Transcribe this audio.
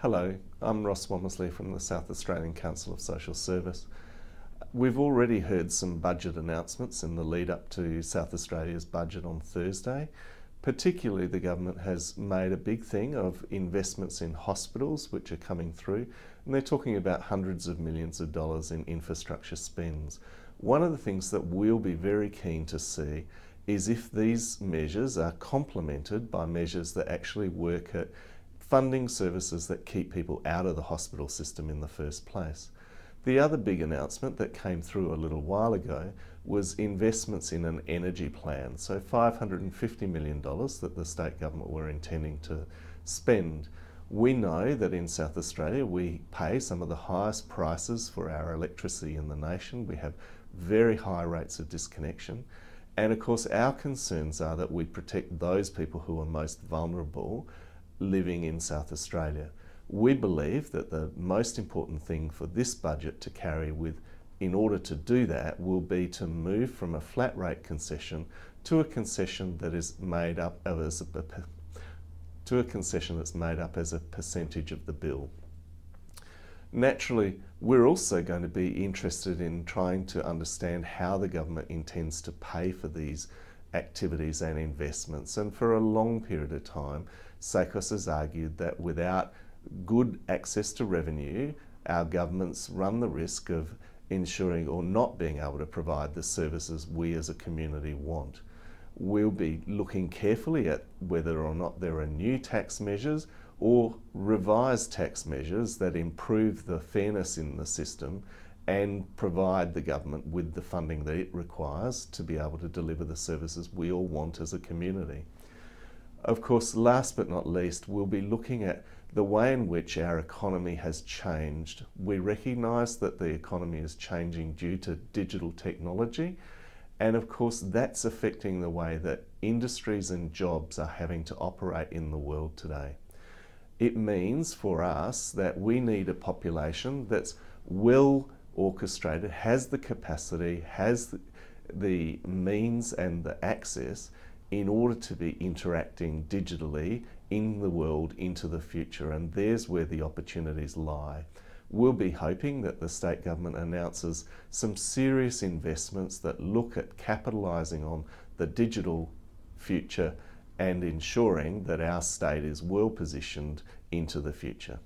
Hello, I'm Ross Womersley from the South Australian Council of Social Service. We've already heard some budget announcements in the lead up to South Australia's budget on Thursday. Particularly, the government has made a big thing of investments in hospitals, which are coming through, and they're talking about hundreds of millions of dollars in infrastructure spends. One of the things that we'll be very keen to see is if these measures are complemented by measures that actually work at funding services that keep people out of the hospital system in the first place. The other big announcement that came through a little while ago was investments in an energy plan. So $550 million that the state government were intending to spend. We know that in South Australia we pay some of the highest prices for our electricity in the nation. We have very high rates of disconnection. And of course our concerns are that we protect those people who are most vulnerable living in South Australia. We believe that the most important thing for this budget to carry with in order to do that will be to move from a flat rate concession to a concession that is made up as a percentage of the bill. Naturally, we're also going to be interested in trying to understand how the government intends to pay for these activities and investments, and for a long period of time SACOSS has argued that without good access to revenue, our governments run the risk of ensuring or not being able to provide the services we as a community want. We'll be looking carefully at whether or not there are new tax measures or revised tax measures that improve the fairness in the system and provide the government with the funding that it requires to be able to deliver the services we all want as a community. Of course, last but not least, we'll be looking at the way in which our economy has changed. We recognise that the economy is changing due to digital technology, and of course that's affecting the way that industries and jobs are having to operate in the world today. It means for us that we need a population that's well orchestrated, has the capacity, has the means and the access in order to be interacting digitally in the world into the future, and there's where the opportunities lie. We'll be hoping that the state government announces some serious investments that look at capitalising on the digital future and ensuring that our state is well positioned into the future.